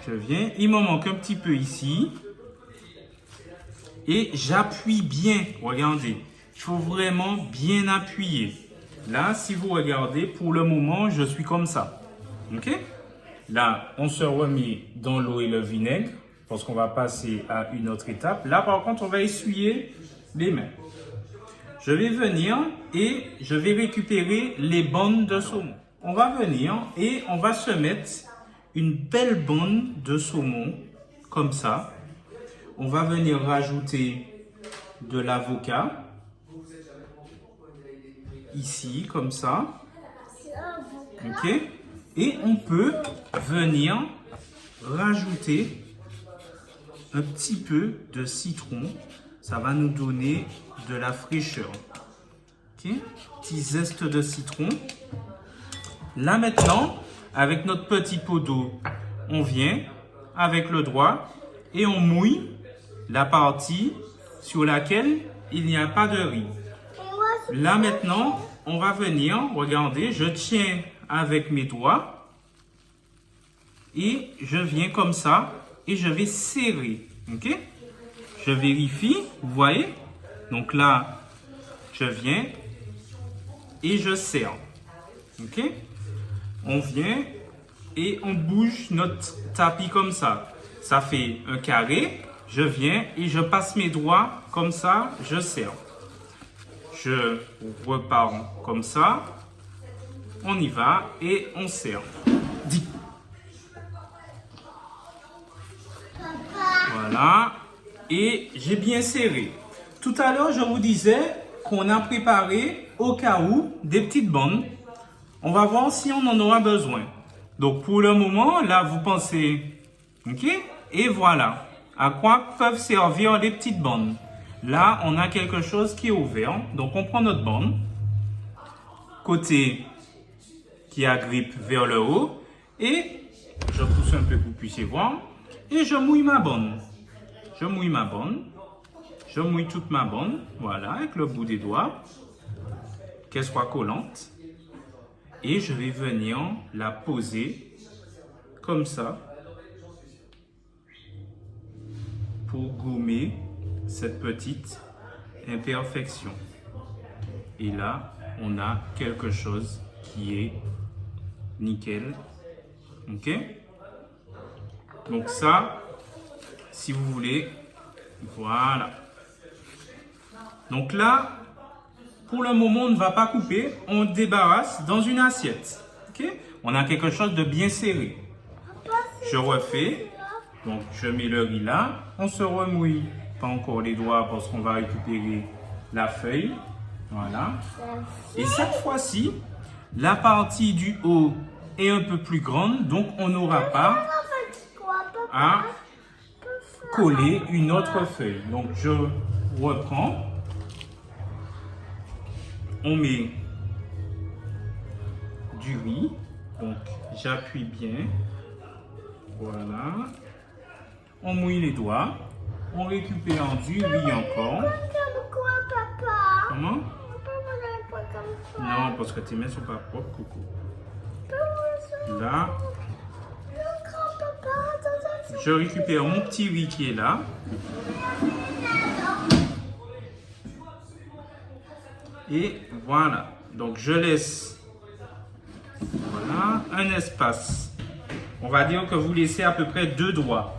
Je viens, il me manque un petit peu ici. Et j'appuie bien, regardez. Il faut vraiment bien appuyer. Là, si vous regardez, pour le moment, je suis comme ça. Ok? Là, on se remet dans l'eau et le vinaigre parce qu'on va passer à une autre étape. Là, par contre, on va essuyer les mains. Je vais venir et je vais récupérer les bandes de saumon. on va venir et on va se mettre une belle bande de saumon, comme ça. On va venir rajouter de l'avocat, ici, comme ça. Ok? Et on peut venir rajouter un petit peu de citron. Ça va nous donner de la fraîcheur. Ok? Petit zeste de citron. Là maintenant, avec notre petit pot d'eau, on vient avec le doigt et on mouille la partie sur laquelle il n'y a pas de riz. Là maintenant, on va venir, regardez, je tiens avec mes doigts et je viens comme ça et je vais serrer. Ok? Je vérifie, vous voyez? Donc là, je viens et je serre. Ok? On vient et on bouge notre tapis comme ça. Ça fait un carré. Je viens et je passe mes doigts comme ça, je serre. Je repars comme ça. On y va et on serre. Dis. Voilà. Et j'ai bien serré. Tout à l'heure, je vous disais qu'on a préparé au cas où des petites bandes. On va voir si on en aura besoin. Donc pour le moment, là, vous pensez, ok? Et voilà. À quoi peuvent servir les petites bandes? Là, on a quelque chose qui est ouvert. Donc on prend notre bande. Côté qui agrippe vers le haut. Et je pousse un peu pour que vous puissiez voir. Et je mouille ma bande. Je mouille ma bande. Je mouille toute ma bande. Voilà, avec le bout des doigts. Qu'elle soit collante. Et je vais venir la poser comme ça pour gommer cette petite imperfection. Et là, on a quelque chose qui est nickel. Ok? Donc ça, si vous voulez, voilà. Donc là, pour le moment, on ne va pas couper, on débarrasse dans une assiette. Ok? On a quelque chose de bien serré. Je refais. Donc, je mets le riz là. On se remouille pas encore les doigts parce qu'on va récupérer la feuille. Voilà. Et cette fois-ci, la partie du haut est un peu plus grande. Donc, on n'aura pas à coller une autre feuille. Donc, je reprends. On met du riz, donc j'appuie bien, voilà, on mouille les doigts, on récupère du riz encore. Quoi, papa? Comment? Papa, on pas comme ça. Non, parce que tes mains sont pas propres, Coco. Là, je récupère mon petit riz qui est là. Et voilà, donc je laisse voilà, un espace. On va dire que vous laissez à peu près 2 doigts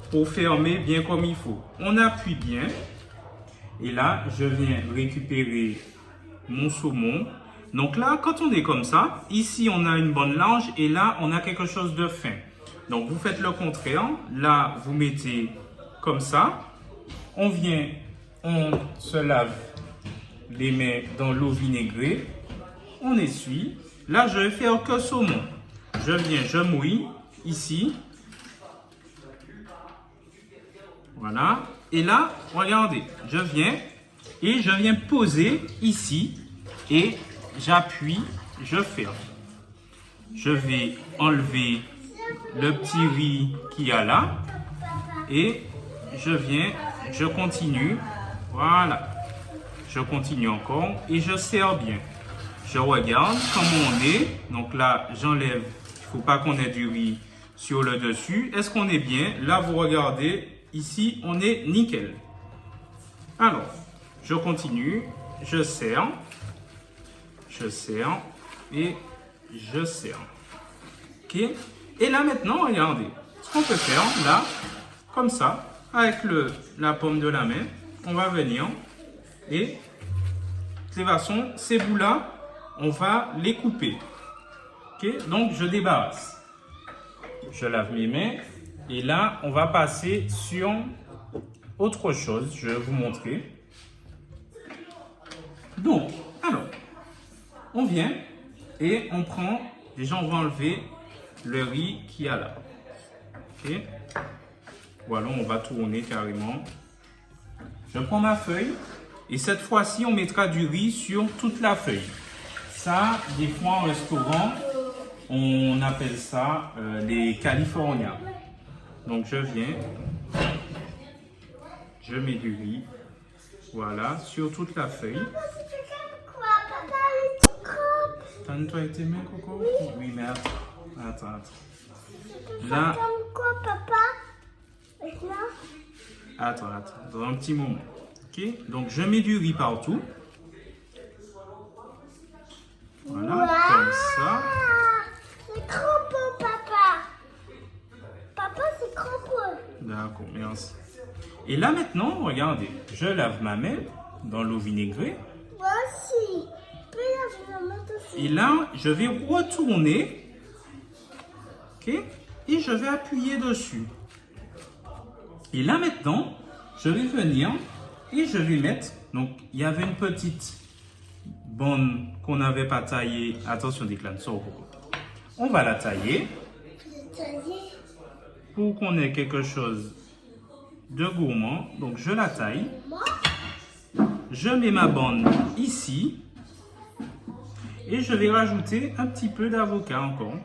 pour fermer bien comme il faut. On appuie bien. Et là, je viens récupérer mon saumon. Donc là, quand on est comme ça, ici on a une bande large et là on a quelque chose de fin. Donc vous faites le contraire. Là, vous mettez comme ça. On vient, on se lave les mains dans l'eau vinaigrée, on essuie. Là, je vais faire que saumon. Je viens, je mouille ici. Voilà. Et là, regardez, je viens et je viens poser ici et j'appuie, je ferme. Je vais enlever le petit riz qu'il y a là et je viens, je continue. Voilà. Je continue encore et je serre bien. Je regarde comment on est. Donc là, j'enlève. Il ne faut pas qu'on ait du riz sur le dessus. Est-ce qu'on est bien? Là, vous regardez. Ici, on est nickel. Alors, je continue. Je serre. Je serre. Et je serre. OK? Et là, maintenant, regardez. Ce qu'on peut faire, là, comme ça, avec la paume de la main, on va venir et de toute façon, ces bouts-là, on va les couper. Ok, donc je débarrasse. Je lave mes mains. Et là, on va passer sur autre chose. Je vais vous montrer. Donc, alors, on vient et on prend, déjà on va enlever le riz qu'il y a là. Ok, voilà, on va tourner carrément. Je prends ma feuille et cette fois-ci, on mettra du riz sur toute la feuille. Ça, des fois en restaurant, on appelle ça les Californiens. Donc je viens, je mets du riz, voilà, sur toute la feuille. Quoi, papa, il est tout grand. T'as nettoyé tes mains, Coco? Oui, mais attends. Là, Comme quoi, papa? Maintenant? attends, dans un petit moment. Ok, donc je mets du riz partout. Voilà, comme ça. C'est trop beau, papa. Papa, c'est trop beau. D'accord, merci. Et là maintenant, regardez, je lave ma main dans l'eau vinaigrée. Moi aussi. Puis là, je vais mettre aussi. Et là, je vais retourner. Ok, et je vais appuyer dessus. Et là maintenant, je vais venir et je vais mettre. Donc, il y avait une petite bande qu'on n'avait pas taillée. Attention, Declan, sors, Coco. On va la tailler pour qu'on ait quelque chose de gourmand. Donc, je la taille. Je mets ma bande ici. Et je vais rajouter un petit peu d'avocat encore.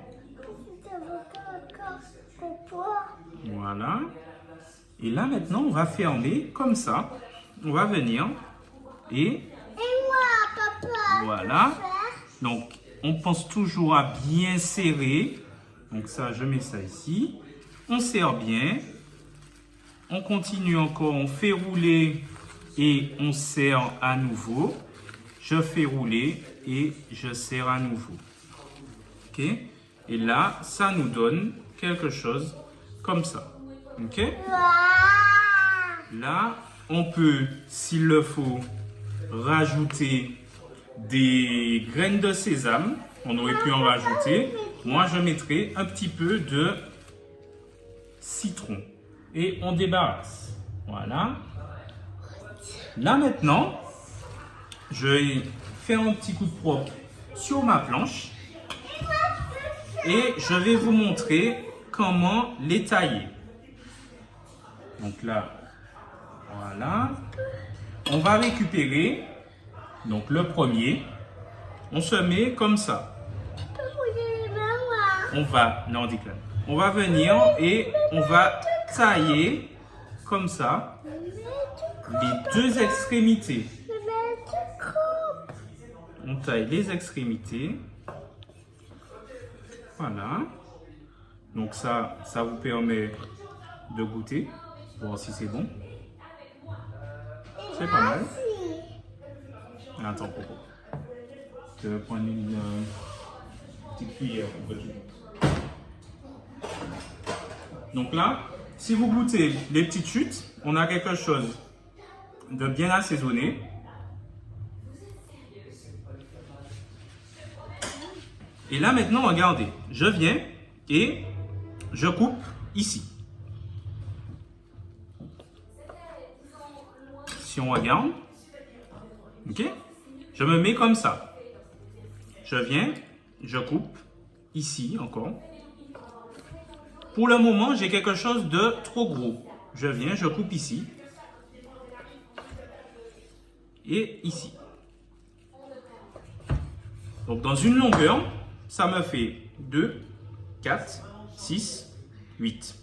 Voilà. Et là, maintenant, on va fermer comme ça. On va venir et Et moi, papa. voilà. Donc, on pense toujours à bien serrer. Donc ça, je mets ça ici. On serre bien. On continue encore. On fait rouler et on serre à nouveau. Je fais rouler et je serre à nouveau. Ok? Et là, ça nous donne quelque chose comme ça. Ok? Là, on peut, s'il le faut, rajouter des graines de sésame. On aurait pu en rajouter. Moi, je mettrai un petit peu de citron. Et on débarrasse. Voilà. Là, maintenant, je vais faire un petit coup de propre sur ma planche. Et je vais vous montrer comment les tailler. Donc là, voilà. On va récupérer donc le premier. On se met comme ça. On va, non, Declan. On va venir et on va tailler comme ça les deux extrémités. On taille les extrémités. Voilà. Donc ça vous permet de goûter, voir si c'est bon. C'est pas mal. Attends, Coco. Je vais prendre une petite cuillère pour que tu goûtes. Donc là, si vous goûtez les petites chutes, on a quelque chose de bien assaisonné. Et là maintenant, regardez, je viens et je coupe ici. Si on regarde, ok, je me mets comme ça. Je viens, je coupe ici encore. Pour le moment, j'ai quelque chose de trop gros. Je viens, je coupe ici et ici. Donc dans une longueur, ça me fait 2, 4, 6, 8.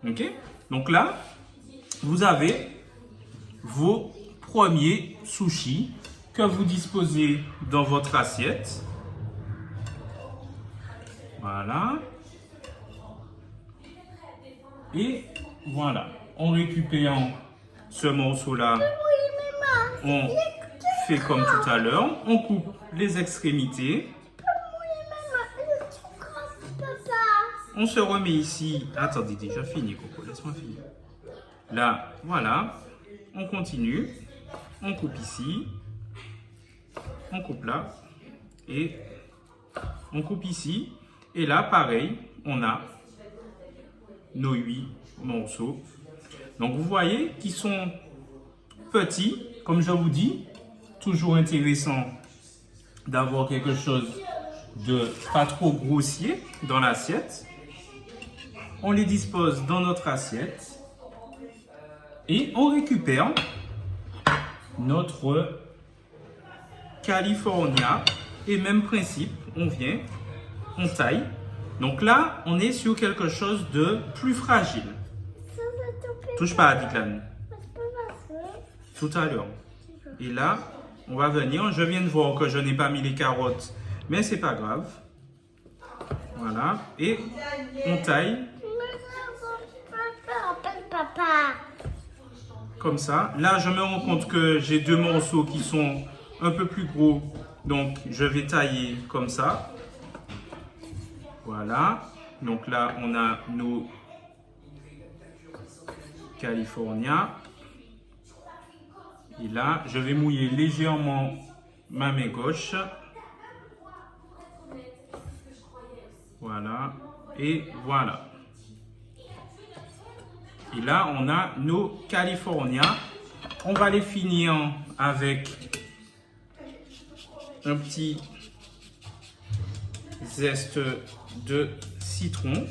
Ok? Donc là, vous avez vos premiers sushis que vous disposez dans votre assiette. Voilà. Et voilà. En récupérant ce morceau-là, on fait comme tout à l'heure. On coupe les extrémités. On se remet ici. Attends, Didi, je finis, Coco. Laisse-moi finir. Là, voilà. On continue. On coupe ici. On coupe là. Et on coupe ici. Et là, pareil, on a nos 8 morceaux. Donc, vous voyez qu'ils sont petits, comme je vous dis. Toujours intéressant d'avoir quelque chose de pas trop grossier dans l'assiette. On les dispose dans notre assiette et on récupère notre California et même principe, on vient, on taille. Donc là, on est sur quelque chose de plus fragile. Touche pas à Declan. Tout à l'heure. Et là, on va venir. Je viens de voir que je n'ai pas mis les carottes, mais c'est pas grave. Voilà. Et on taille. Papa. Comme ça. Là, je me rends compte que j'ai 2 morceaux qui sont un peu plus gros. Donc, je vais tailler comme ça. Voilà. Donc là, on a nos California. Et là, je vais mouiller légèrement ma main gauche. Voilà. Et voilà. Et là, on a nos California. On va les finir avec un petit zeste de citron.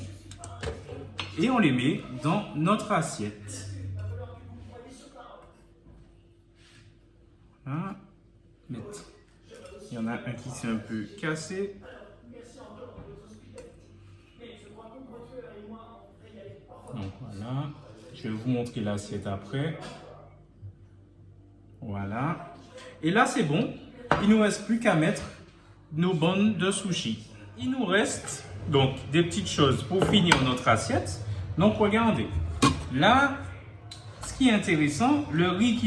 Et on les met dans notre assiette. Voilà. Il y en a un qui s'est un peu cassé. Donc voilà. Je vais vous montrer l'assiette après. Voilà. Et là, c'est bon. Il ne nous reste plus qu'à mettre nos bonnes de sushi. Il nous reste donc des petites choses pour finir notre assiette. Donc, regardez. Là, ce qui est intéressant, le riz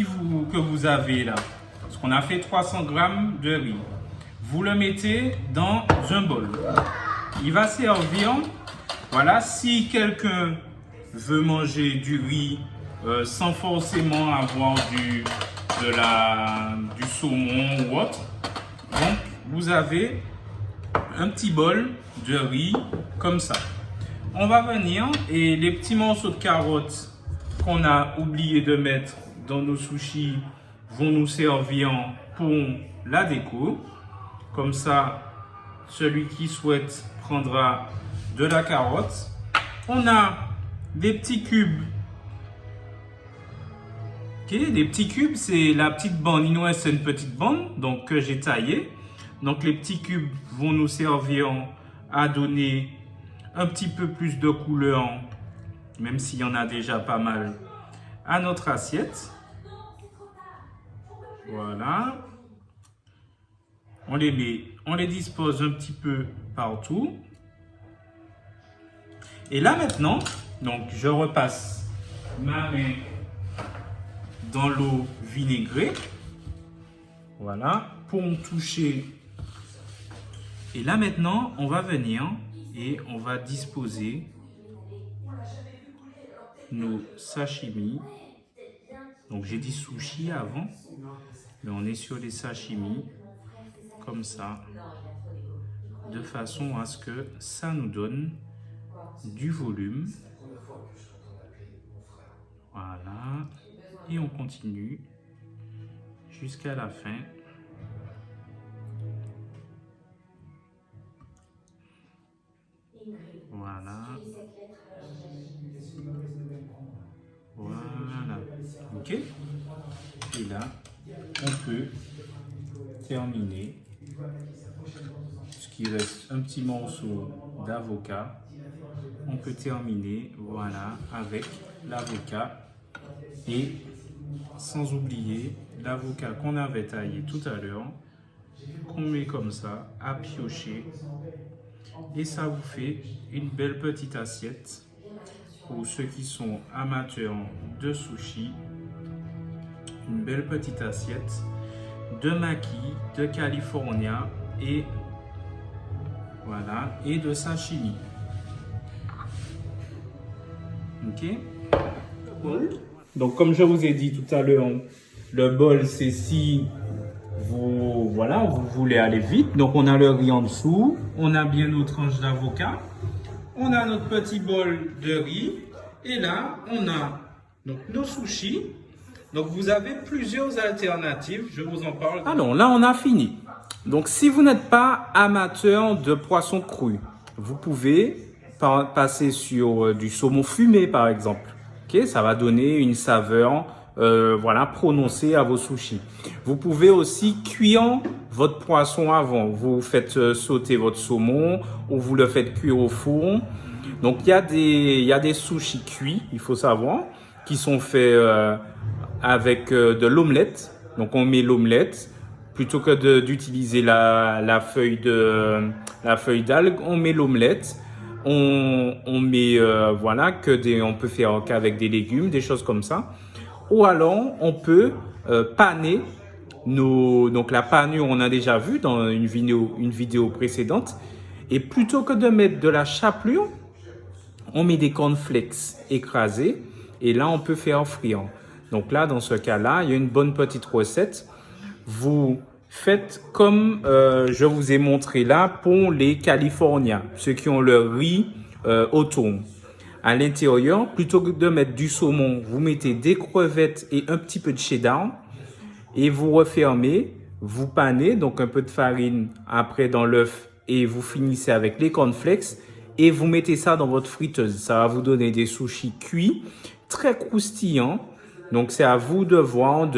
que vous avez là, parce qu'on a fait 300 grammes de riz, vous le mettez dans un bol. Il va servir, voilà, si quelqu'un veut manger du riz sans forcément avoir du saumon ou autre. Donc, vous avez un petit bol de riz comme ça. On va venir et les petits morceaux de carottes qu'on a oublié de mettre dans nos sushis vont nous servir pour la déco. Comme ça, celui qui souhaite prendra de la carotte. On a des petits cubes. Okay, des petits cubes, c'est la petite bande. Il nous reste une petite bande donc, que j'ai taillée. Donc les petits cubes vont nous servir à donner un petit peu plus de couleur, même s'il y en a déjà pas mal, à notre assiette. Voilà. On les met, on les dispose un petit peu partout. Et là maintenant, donc je repasse ma main dans l'eau vinaigrée. Voilà, pour me toucher. Et là maintenant, on va venir et on va disposer nos sashimi. Donc j'ai dit sushi avant, mais on est sur les sashimi comme ça, de façon à ce que ça nous donne du volume. Voilà, et on continue jusqu'à la fin. Voilà. Voilà. Ok. Et là, on peut terminer. Puisqu'il reste un petit morceau d'avocat, on peut terminer, voilà, avec l'avocat. Et sans oublier l'avocat qu'on avait taillé tout à l'heure, qu'on met comme ça, à piocher. Et ça vous fait une belle petite assiette pour ceux qui sont amateurs de sushi. Une belle petite assiette de maki, de California et voilà, et de sashimi. Ok. Donc comme je vous ai dit tout à l'heure, le bol c'est si vous voilà, vous voulez aller vite. Donc on a le riz en dessous, on a bien nos tranches d'avocat, on a notre petit bol de riz et là on a donc nos sushis. Donc vous avez plusieurs alternatives, je vous en parle. Alors là on a fini. Donc si vous n'êtes pas amateur de poisson cru, vous pouvez passer sur du saumon fumé par exemple. Okay, ça va donner une saveur voilà, prononcée à vos sushis. Vous pouvez aussi cuire votre poisson avant. Vous faites sauter votre saumon ou vous le faites cuire au four. Donc il y a des sushis cuits, il faut savoir, qui sont faits avec de l'omelette. Donc on met l'omelette. Plutôt que d'utiliser la feuille d'algue, on met l'omelette. On met voilà on peut faire qu'avec des légumes, des choses comme ça. Ou alors on peut paner donc la panure on a déjà vu dans une vidéo précédente. Et plutôt que de mettre de la chapelure, on met des cornflakes écrasés et là on peut faire frire. Donc là dans ce cas-là, il y a une bonne petite recette. Vous faites comme je vous ai montré là pour les Californiens, ceux qui ont le riz au thon. À l'intérieur, plutôt que de mettre du saumon, vous mettez des crevettes et un petit peu de cheddar et vous refermez, vous panez, donc un peu de farine après dans l'œuf et vous finissez avec les cornflakes et vous mettez ça dans votre friteuse. Ça va vous donner des sushis cuits, très croustillants. Donc c'est à vous de voir,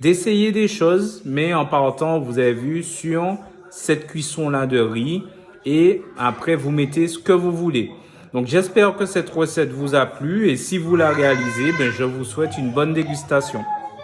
d'essayer des choses, mais en partant, vous avez vu, sur cette cuisson-là de riz. Et après, vous mettez ce que vous voulez. Donc, j'espère que cette recette vous a plu. Et si vous la réalisez, je vous souhaite une bonne dégustation.